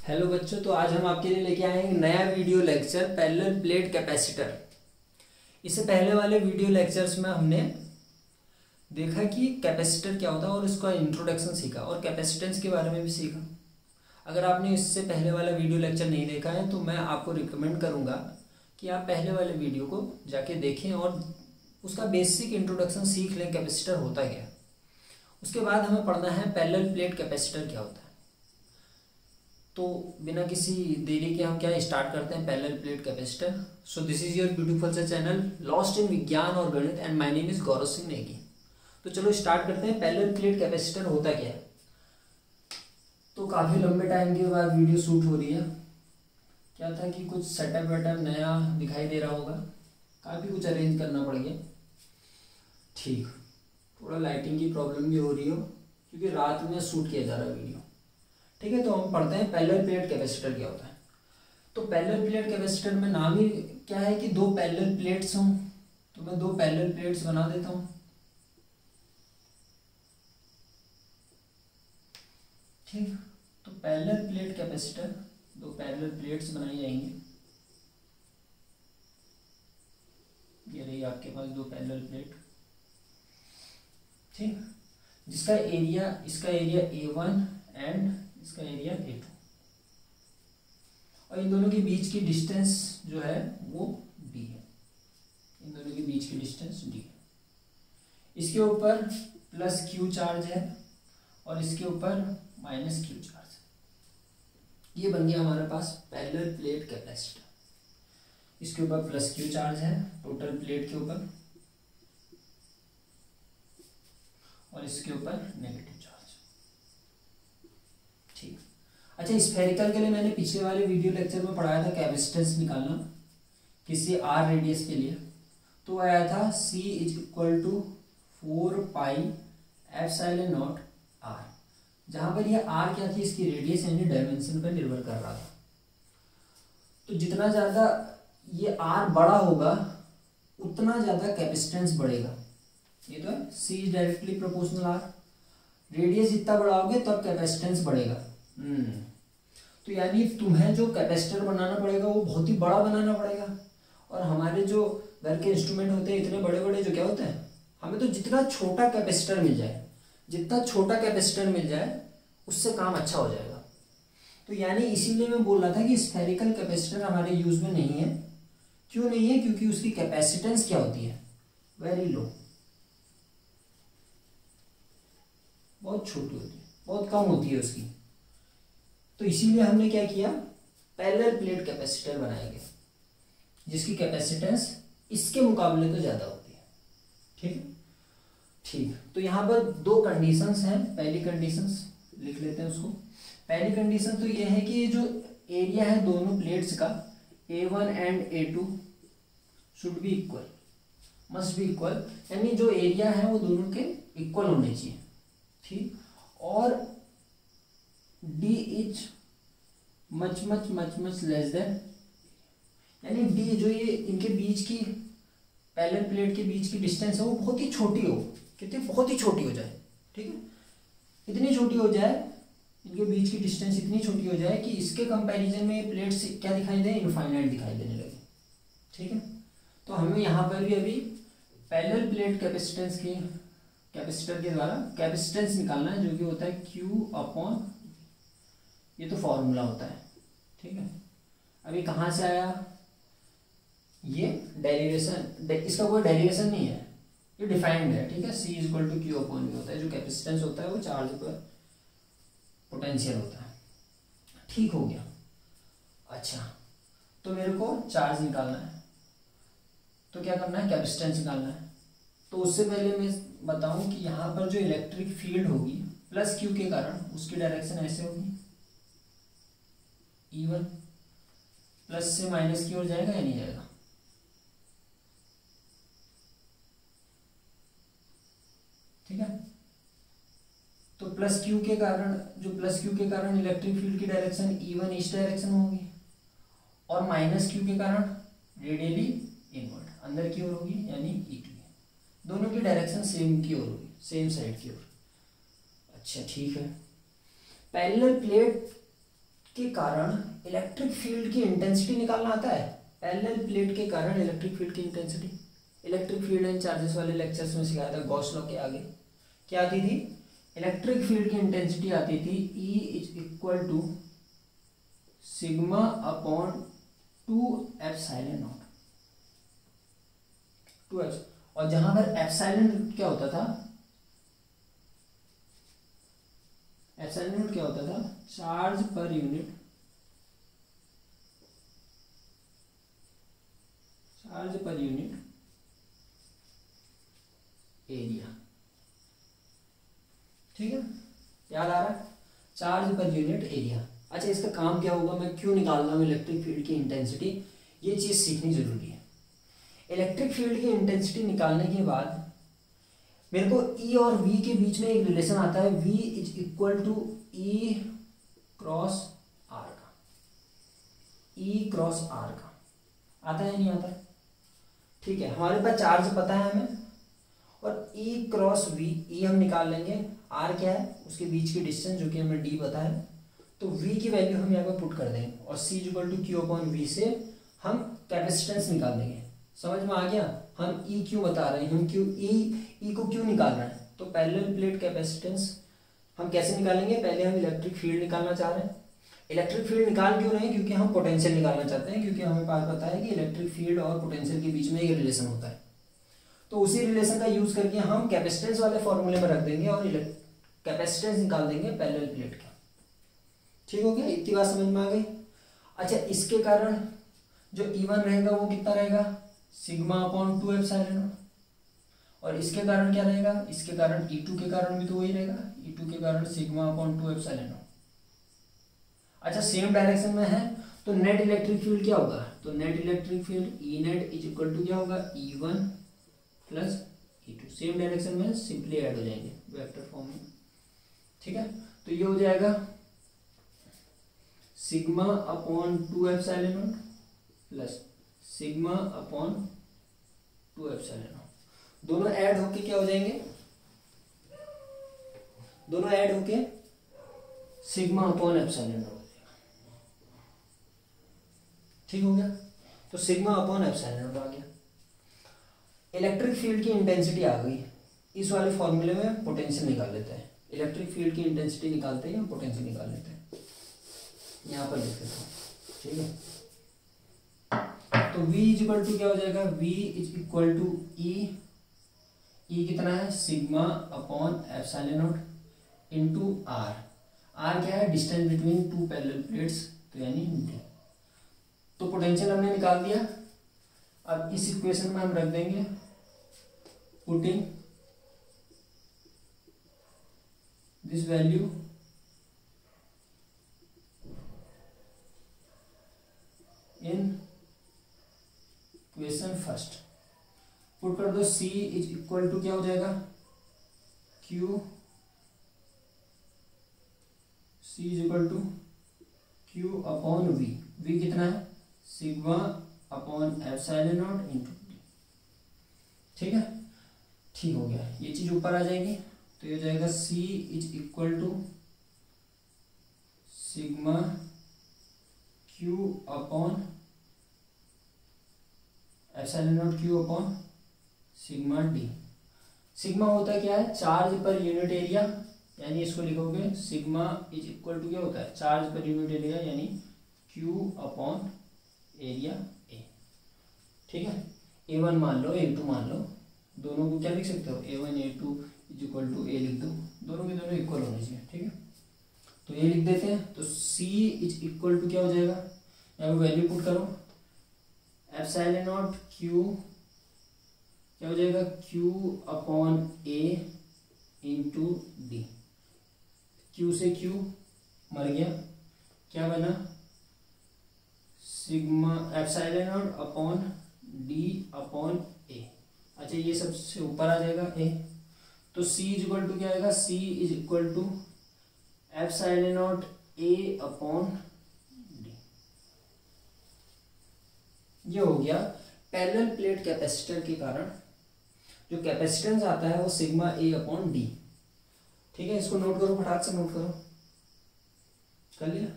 Hello बच्चों, तो आज हम आपके लिए लेके आए हैं एक नया video lecture parallel plate capacitor. इससे पहले वाले वीडियो लेक्चर्स में हमने देखा कि कैपेसिटर क्या होता है और उसका इंट्रोडक्शन सीखा और कैपेसिटेंस के बारे में भी सीखा। अगर आपने इससे पहले वाला वीडियो लेक्चर नहीं देखा है तो मैं आपको रिकमेंड करूँगा कि आप पहले वाले वीडियो को जाके देखें और उसका बेसिक इंट्रोडक्शन सीख लें, कैपेसिटर होता क्या है। उसके बाद हमें पढ़ना है पैरेलल प्लेट कैपेसिटर क्या होता है। तो बिना किसी देरी के हम क्या स्टार्ट करते हैं parallel plate capacitor. So this is your beautiful सा चैनल लॉस्ट इन विज्ञान और गणित and my name is Gaurav Singh Negi. तो चलो स्टार्ट करते हैं। पैरेलल प्लेट कैपेसिटर होता क्या है। तो काफ़ी लंबे टाइम के बाद वीडियो शूट हो रही है। क्या था कि कुछ सेटअप वेटअप नया दिखाई दे रहा होगा, काफ़ी कुछ अरेंज करना पड़ गया। ठीक, थोड़ा लाइटिंग की प्रॉब्लम भी हो रही हो क्योंकि रात में शूट किया जा रहा है वीडियो। ठीक है, तो हम पढ़ते हैं पैरेलल प्लेट कैपेसिटर क्या होता है। तो पैरेलल प्लेट कैपेसिटर में नाम ही क्या है कि दो पैरेलल प्लेट्स हों। तो मैं दो पैरेलल प्लेट्स बना देता हूँ। ठीक, तो पैरेलल प्लेट कैपेसिटर, दो पैरेलल प्लेट्स बनाई जाएंगी। ये रही आपके पास दो पैरेलल प्लेट। ठीक, जिसका एरिया, इसका एरिया A1 एंड इसका एरिया A2 और इन दोनों के बीच की डिस्टेंस जो है वो D है। इन दोनों के बीच की डिस्टेंस D है। इसके ऊपर प्लस Q चार्ज है और इसके ऊपर माइनस Q चार्ज है। ये बन गया हमारे पास पैरेलल प्लेट कैपेसिटर। इसके ऊपर प्लस Q चार्ज है टोटल प्लेट के ऊपर और इसके ऊपर नेगेटिव चार्ज। ठीक, अच्छा, स्फेरिकल के लिए मैंने पिछले वाले वीडियो लेक्चर में पढ़ाया था कैपेसिटेंस निकालना किसी R रेडियस के लिए। तो आया था C is equal to 4 pi epsilon naught R, जहां पर ये R क्या थी, इसकी रेडियस यानी डायमेंशन पर निर्भर कर रहा था। तो जितना ज्यादा ये R बड़ा होगा उतना ज्यादा कैपेसिटेंस बढ़ेगा। ये तो है, C is directly proportional R। Radius जितना बढ़ाओगे तब कैपेसिटेंस बढ़ेगा। तो यानी तुम्हें जो कैपेसिटर बनाना पड़ेगा वो बहुत ही बड़ा बनाना पड़ेगा। और हमारे जो घर के इंस्ट्रूमेंट होते हैं इतने बड़े बड़े, जो क्या होते हैं, हमें तो जितना छोटा कैपेसिटर मिल जाए, जितना छोटा कैपेसिटर मिल जाए उससे काम अच्छा हो जाएगा। तो यानी इसीलिए मैं बोल रहा था कि स्फेरिकल कैपेसिटर हमारे यूज में नहीं है। क्यों नहीं है? क्योंकि उसकी कैपेसिटेंस क्या होती है, वेरी लो, बहुत छोटी होती है, बहुत कम होती है उसकी। तो इसीलिए हमने क्या किया, पैरेलल प्लेट कैपेसिटर बनाएंगे जिसकी कैपेसिटेंस इसके मुकाबले तो ज्यादा होती है। ठीक है, ठीक। तो यहाँ पर दो कंडीशंस हैं। पहली कंडीशंस लिख लेते हैं उसको। पहली कंडीशन तो ये है कि ये जो एरिया है दोनों प्लेट्स का, A1 and A2 should be equal, must be equal, यानी जो एरिया है वो दोनों के इक्वल होने चाहिए। ठीक, और D is much much much much less than, यानी D जो ये इनके बीच की पैरेलल प्लेट के बीच की डिस्टेंस है वो बहुत ही छोटी हो, कितनी बहुत ही छोटी हो जाए। ठीक है, इतनी छोटी हो जाए, इनके बीच की डिस्टेंस इतनी छोटी हो जाए कि इसके कंपैरिजन में ये प्लेट्स क्या दिखाई दे, इनफाइनाइट दिखाई देने लगे। ठीक है, तो हमें यहाँ पर भी अभी पैरेलल प्लेट कैपेसिटेंस की, कैपेसिटर के द्वारा कैपेसिटेंस निकालना है, जो कि होता है Q अपॉन, ये तो फॉर्मूला होता है। ठीक है, अभी कहाँ से आया ये डेरिवेशन, इसका कोई डेरिवेशन नहीं है, ये डिफाइंड है। ठीक है, C is equal to Q upon V होता है। जो कैपेसिटेंस होता है वो चार्ज पर पोटेंशियल होता है। ठीक हो गया। अच्छा, तो मेरे को चार्ज निकालना है, तो क्या करना है, कैपेसिटेंस निकालना है। तो उससे पहले मैं बताऊं कि यहाँ पर जो इलेक्ट्रिक फील्ड होगी प्लस Q के कारण, उसकी डायरेक्शन ऐसे होगी, E1 प्लस से माइनस की ओर जाएगा या नहीं जाएगा, ठीक है। तो प्लस Q के कारण, जो प्लस Q के कारण इलेक्ट्रिक फील्ड की डायरेक्शन E1 इस डायरेक्शन में होगी और माइनस Q के कारण रेडियली इनवर्ट अंदर की ओर होगी, यानी E2। दोनों की डायरेक्शन सेम की ओर होगी, सेम साइड की ओर। अच्छा, ठीक है। पैरेलल प्लेट के कारण इलेक्ट्रिक फील्ड की इंटेंसिटी निकालना आता है। पैरेलल प्लेट के कारण इलेक्ट्रिक फील्ड की intensity, electric field and charges वाले लेक्चर्स में सिखाया था गॉस लॉ के आगे। क्या आती थी? इलेक्ट्रिक फील्ड की इंटेंसिटी आती थी E is equal to sigma upon 2 2 और जहां पर एप्सिलॉन क्या होता था? एप्सिलॉन क्या होता था? Charge per unit, charge per unit area. ठीक है, याद आ रहा है? Charge per unit area. अच्छा, इसका काम क्या होगा, मैं क्यों निकाल रहा हूँ इलेक्ट्रिक फील्ड की इंटेंसिटी, ये चीज सीखनी जरूरी है। इलेक्ट्रिक फील्ड की इंटेंसिटी निकालने के बाद मेरे को E और V के बीच में एक रिलेशन आता है, V is equal to E cross R का। E क्रॉस R का आता है नहीं आता? ठीक है, हमारे पास चार्ज पता है हमें, और E क्रॉस V, E हम निकाल लेंगे, R क्या है उसके बीच की डिस्टेंस जो कि हमें D पता है, तो V की वैल्यू हम यहाँ पे पुट कर देंगे और C equal to Q upon V से हम कैपेसिटेंस निकाल देंगे। समझ में आ गया? हम E क्यों बता रहे हैं, हम क्यों E को क्यों निकाल रहे हैं? तो पैरेलल प्लेट कैपेसिटेंस हम कैसे निकालेंगे? पहले हम इलेक्ट्रिक फील्ड निकालना चाह रहे हैं। इलेक्ट्रिक फील्ड निकाल क्यों रहे हैं? क्योंकि हम पोटेंशियल निकालना चाहते हैं, क्योंकि हमें पास पता है कि इलेक्ट्रिक फील्ड और पोटेंशियल के बीच में एक रिलेशन होता है। तो उसी रिलेशन का यूज करके हम कैपेसिटेंस वाले फॉर्मूले में रख देंगे और कैपेसिटेंस निकाल देंगे पैरेलल प्लेट का। ठीक हो गया? इतनी बात समझ में आ गई? अच्छा, इसके कारण जो E1 रहेगा वो कितना रहेगा? Sigma upon 2 epsilon. और इसके कारण क्या रहेगा? इसके कारण E2 के कारण भी तो वही रहेगा, E2 के कारण सिग्मा अपॉन 2 एप्सिलॉन। अच्छा, सेम डायरेक्शन में है तो नेट इलेक्ट्रिक फील्ड क्या होगा? तो net electric field E net is equal to क्या होगा? E1 plus E2। Same direction में सिंपली ऐड हो जाएंगे वेक्टर फॉर्म में। ठीक है, तो ये हो जाएगा sigma upon 2 epsilon plus sigma upon 2 epsilon. दोनों ऐड होके क्या हो जाएंगे? दोनों ऐड होके सिग्मा अपॉन एप्सिलॉन हो जाएगा। ठीक हो गया? तो सिग्मा अपॉन एप्सिलॉन आ गया। इलेक्ट्रिक फील्ड की इंटेंसिटी आ गई। इस वाले फॉर्मूले में पोटेंशियल निकाल लेते हैं। इलेक्ट्रिक फील्ड की इंटेंसिटी निकालते हैं, पोटेंशियल निकाल लेते हैं। यहां पर लिख देता हूं। ठीक है, तो V इज इक्वल टू क्या हो जाएगा? V is equal to E कितना है? Sigma upon epsilon naught into R। R क्या है? Distance between two parallel plates, तो यानी D। तो पोटेंशियल हमने निकाल दिया। अब इस इक्वेशन में हम रख देंगे putting this value in equation first. Put कर दो, C इज इक्वल टू क्या हो जाएगा? Q, C is equal to Q upon V। V कितना है? Sigma upon epsilon naught into D। ठीक है, ठीक हो गया। ये चीज ऊपर आ जाएगी तो ये हो जाएगा C is equal to sigma Q upon epsilon naught Q upon sigma D। Sigma होता क्या है? चार्ज पर यूनिट एरिया, यानी इसको लिखोगे सिग्मा इज इक्वल टू क्या होता है? चार्ज पर यूनिट एरिया, यानी Q अपॉन एरिया A। ठीक है, A1 मान लो, A2 मान लो, दोनों को क्या लिख सकते हो? A1 A2 is equal to A लिख दो, दोनों के दोनों इक्वल होने चाहिए। ठीक है, तो ये लिख देते हैं। तो C इज इक्वल टू क्या हो जाएगा? यहाँ पे वैल्यू पुट करो, एप्सिलॉन नॉट Q क्या हो जाएगा? Q upon A into D। Q से Q मर गया, क्या बना? Sigma epsilon not upon D upon A। अच्छा, ये सबसे ऊपर आ जाएगा A, तो C इज इक्वल टू क्या आएगा? C is equal to epsilon naught A upon D। ये हो गया पैरेलल प्लेट कैपेसिटर के कारण जो कैपेसिटेंस आता है वो सिग्मा A अपॉन D। ठीक है, इसको नोट करो, फटाक से नोट करो। कर लिया?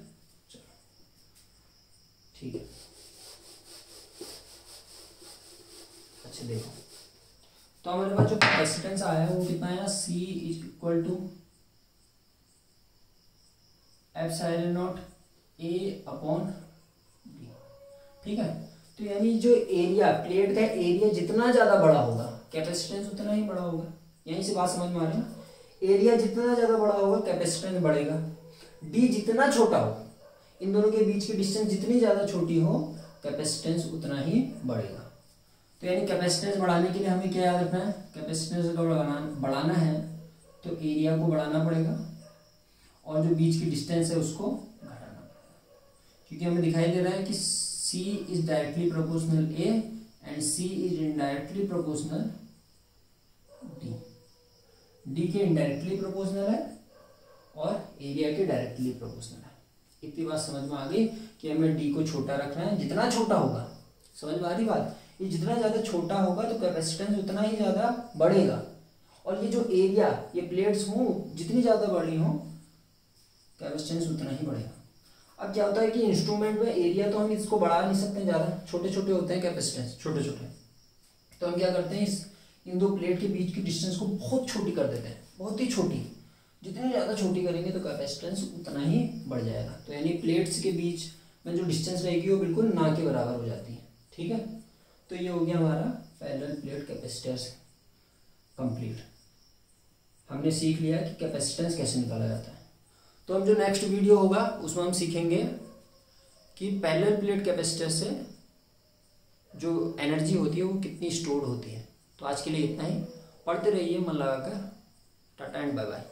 चलो। ठीक है। अच्छा देखो, तो हमारे पास जो कैपेसिटेंस आया है वो कितना है ना, C is equal to epsilon naught A upon D। ठीक है, तो यानी जो एरिया, प्लेट का एरिया जितना ज्यादा बड़ा होगा कैपेसिटेंस उतना ही बड़ा होगा। यहीं से बात समझ में आ रही है ना, एरिया जितना ज्यादा बड़ा होगा कैपेसिटेंस बढ़ेगा। डी जितना छोटा हो, इन दोनों के बीच की डिस्टेंस जितनी ज्यादा छोटी हो कैपेसिटेंस उतना ही बढ़ेगा। तो यानी कैपेसिटेंस बढ़ाने के लिए हमें क्या याद रखना है, कैपेसिटेंस अगर बढ़ाना है तो एरिया को बढ़ाना पड़ेगा और जो बीच की डिस्टेंस है उसको घटाना पड़ेगा, क्योंकि हमें दिखाई दे रहा है कि C is directly proportional A and C is indirectly proportional D। D के इनडायरेक्टली प्रोपोर्शनल है और एरिया के डायरेक्टली प्रोपोर्शनल है। इतनी बात समझ में आ गई कि हमें D को छोटा रखना है, जितना छोटा होगा, समझ में आ रही बात, ये जितना ज्यादा छोटा होगा तो कैपेसिटेंस उतना ही ज्यादा बढ़ेगा। और ये जो एरिया, ये प्लेट्स हों जितनी ज्यादा बड़ी हो कैपेसिटेंस उतना ही बढ़ेगा। अब क्या होता है कि इंस्ट्रूमेंट में एरिया तो हम इसको बढ़ा नहीं सकते ज्यादा, छोटे छोटे होते हैं कैपेसिटेंस, छोटे छोटे, तो हम क्या करते हैं इन दो प्लेट के बीच की डिस्टेंस को बहुत छोटी कर देते हैं, बहुत ही छोटी। जितनी ज़्यादा छोटी करेंगे तो कैपेसिटेंस उतना ही बढ़ जाएगा। तो यानी प्लेट्स के बीच में जो डिस्टेंस रहेगी वो बिल्कुल ना के बराबर हो जाती है। ठीक है, तो ये हो गया हमारा पैरेलल प्लेट कैपेसिटर्स कंप्लीट। हमने सीख लिया कि कैपेसिटेंस कैसे निकाला जाता है। तो अब जो नेक्स्ट वीडियो होगा उसमें हम सीखेंगे कि पैरेलल प्लेट कैपेसिटर से जो एनर्जी होती है वो कितनी स्टोर्ड होती है। तो आज के लिए इतना ही, पढ़ते रहिए मन लगाकर। Tata and bye bye.